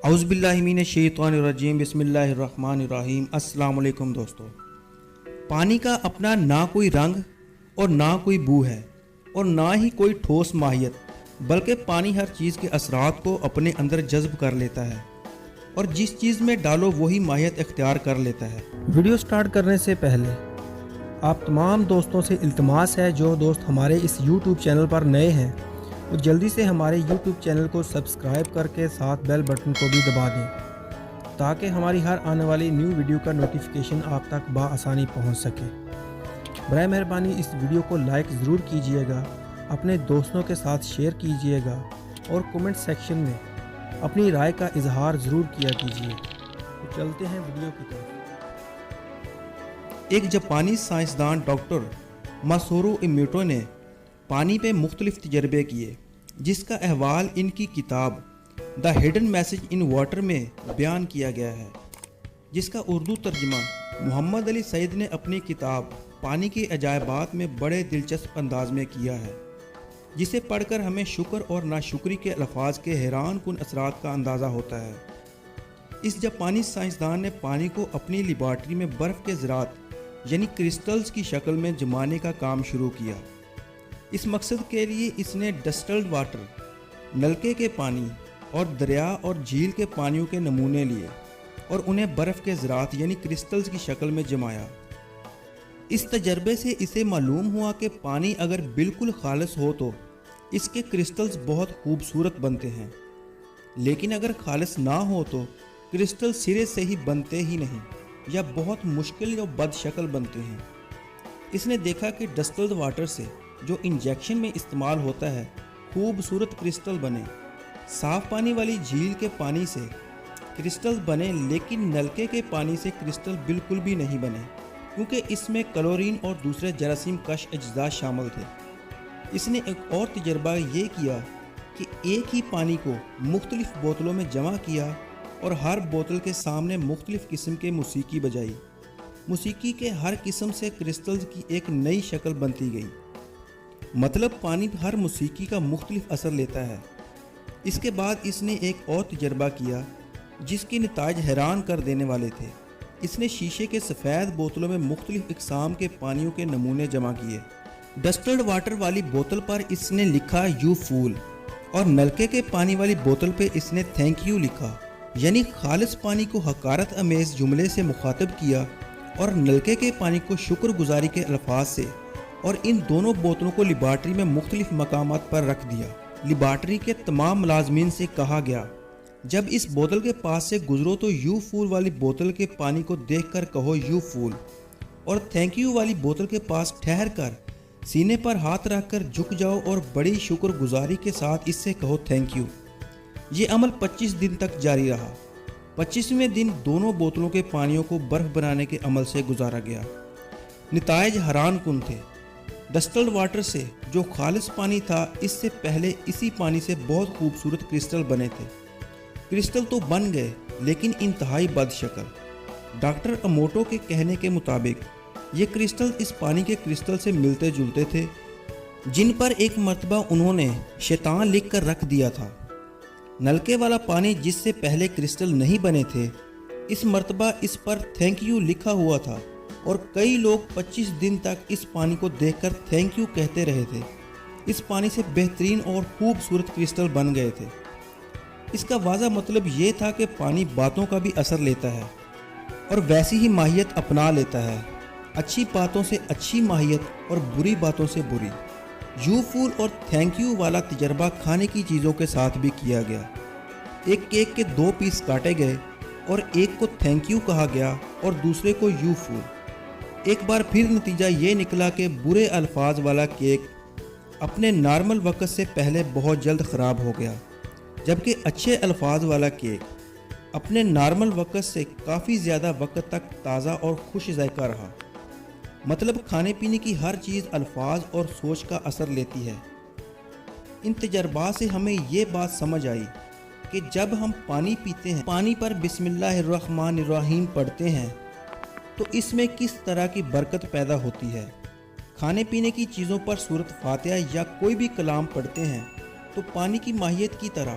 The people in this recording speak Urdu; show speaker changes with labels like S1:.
S1: اعوذ باللہ من الشیطان الرجیم بسم اللہ الرحمن الرحیم۔ السلام علیکم دوستو۔ پانی کا اپنا نہ کوئی رنگ اور نہ کوئی بو ہے اور نہ ہی کوئی ٹھوس ماہیت، بلکہ پانی ہر چیز کے اثرات کو اپنے اندر جذب کر لیتا ہے اور جس چیز میں ڈالو وہی ماہیت اختیار کر لیتا ہے۔ ویڈیو سٹارٹ کرنے سے پہلے آپ تمام دوستوں سے التماس ہے، جو دوست ہمارے اس یوٹیوب چینل پر نئے ہیں وہ جلدی سے ہمارے یوٹیوب چینل کو سبسکرائب کر کے ساتھ بیل بٹن کو بھی دبا دیں تاکہ ہماری ہر آنے والی نیو ویڈیو کا نوٹیفیکیشن آپ تک بآسانی پہنچ سکے۔ برائے مہربانی اس ویڈیو کو لائک ضرور کیجئے گا، اپنے دوستوں کے ساتھ شیئر کیجئے گا اور کومنٹ سیکشن میں اپنی رائے کا اظہار ضرور کیا کیجئے۔ تو چلتے ہیں ویڈیو کی طرف۔ ایک جاپانی سائنسدان ڈاکٹر ماسورو ایموٹو نے پانی پہ مختلف تجربے کیے، جس کا احوال ان کی کتاب the hidden message in water میں بیان کیا گیا ہے، جس کا اردو ترجمہ محمد علی سعید نے اپنی کتاب پانی کے عجائبات میں بڑے دلچسپ انداز میں کیا ہے، جسے پڑھ کر ہمیں شکر اور ناشکری کے الفاظ کے حیران کن اثرات کا اندازہ ہوتا ہے۔ اس جاپانی سائنسدان نے پانی کو اپنی لیبارٹری میں برف کے ذرات یعنی کرسٹلز کی شکل میں جمانے کا کام شروع کیا۔ اس مقصد کے لیے اس نے ڈسٹلڈ واٹر، نلکے کے پانی اور دریا اور جھیل کے پانیوں کے نمونے لیے اور انہیں برف کے ذرات یعنی کرسٹلز کی شکل میں جمایا۔ اس تجربے سے اسے معلوم ہوا کہ پانی اگر بالکل خالص ہو تو اس کے کرسٹلز بہت خوبصورت بنتے ہیں، لیکن اگر خالص نہ ہو تو کرسٹل سرے سے ہی بنتے ہی نہیں یا بہت مشکل اور بد شکل بنتے ہیں۔ اس نے دیکھا کہ ڈسٹلڈ واٹر سے جو انجیکشن میں استعمال ہوتا ہے خوبصورت کرسٹل بنے، صاف پانی والی جھیل کے پانی سے کرسٹل بنے، لیکن نلکے کے پانی سے کرسٹل بالکل بھی نہیں بنے، کیونکہ اس میں کلورین اور دوسرے جراثیم کش اجزاء شامل تھے۔ اس نے ایک اور تجربہ یہ کیا کہ ایک ہی پانی کو مختلف بوتلوں میں جمع کیا اور ہر بوتل کے سامنے مختلف قسم کے موسیقی بجائی۔ موسیقی کے ہر قسم سے کرسٹلز کی ایک نئی شکل بنتی گئی، مطلب پانی ہر موسیقی کا مختلف اثر لیتا ہے۔ اس کے بعد اس نے ایک اور تجربہ کیا جس کے نتائج حیران کر دینے والے تھے۔ اس نے شیشے کے سفید بوتلوں میں مختلف اقسام کے پانیوں کے نمونے جمع کیے۔ ڈسٹلڈ واٹر والی بوتل پر اس نے لکھا یو فول اور نلکے کے پانی والی بوتل پہ اس نے تھینک یو لکھا، یعنی خالص پانی کو حقارت امیز جملے سے مخاطب کیا اور نلکے کے پانی کو شکر گزاری کے الفاظ سے، اور ان دونوں بوتلوں کو لیبارٹری میں مختلف مقامات پر رکھ دیا۔ لیبارٹری کے تمام ملازمین سے کہا گیا جب اس بوتل کے پاس سے گزرو تو یو فول والی بوتل کے پانی کو دیکھ کر کہو یو فول، اور تھینک یو والی بوتل کے پاس ٹھہر کر سینے پر ہاتھ رکھ کر جھک جاؤ اور بڑی شکر گزاری کے ساتھ اس سے کہو تھینک یو۔ یہ عمل 25 دن تک جاری رہا۔ 25ویں دن دونوں بوتلوں کے پانیوں کو برف بنانے کے عمل سے گزارا گیا۔ نتائج حیران کن تھے۔ ڈسٹلڈ واٹر سے جو خالص پانی تھا، اس سے پہلے اسی پانی سے بہت خوبصورت کرسٹل بنے تھے۔ کرسٹل تو بن گئے لیکن انتہائی بد شکل۔ ڈاکٹر ایموٹو کے کہنے کے مطابق یہ کرسٹل اس پانی کے کرسٹل سے ملتے جلتے تھے جن پر ایک مرتبہ انہوں نے شیطان لکھ کر رکھ دیا تھا۔ نلکے والا پانی جس سے پہلے کرسٹل نہیں بنے تھے، اس مرتبہ اس پر تھینک یو لکھا ہوا تھا اور کئی لوگ 25 دن تک اس پانی کو دیکھ کر تھینک یو کہتے رہے تھے۔ اس پانی سے بہترین اور خوبصورت کرسٹل بن گئے تھے۔ اس کا واضح مطلب یہ تھا کہ پانی باتوں کا بھی اثر لیتا ہے اور ویسی ہی ماہیت اپنا لیتا ہے، اچھی باتوں سے اچھی ماہیت اور بری باتوں سے بری۔ یو فول اور تھینک یو والا تجربہ کھانے کی چیزوں کے ساتھ بھی کیا گیا۔ ایک کیک کے 2 پیس کاٹے گئے اور ایک کو تھینک یو کہا گیا اور دوسرے کو یو فول۔ ایک بار پھر نتیجہ یہ نکلا کہ برے الفاظ والا کیک اپنے نارمل وقت سے پہلے بہت جلد خراب ہو گیا، جبکہ اچھے الفاظ والا کیک اپنے نارمل وقت سے کافی زیادہ وقت تک تازہ اور خوش ذائقہ رہا۔ مطلب کھانے پینے کی ہر چیز الفاظ اور سوچ کا اثر لیتی ہے۔ ان تجربات سے ہمیں یہ بات سمجھ آئی کہ جب ہم پانی پیتے ہیں، پانی پر بسم اللہ الرحمن الرحیم پڑھتے ہیں تو اس میں کس طرح کی برکت پیدا ہوتی ہے۔ کھانے پینے کی چیزوں پر سورۃ فاتحہ یا کوئی بھی کلام پڑھتے ہیں تو پانی کی ماہیت کی طرح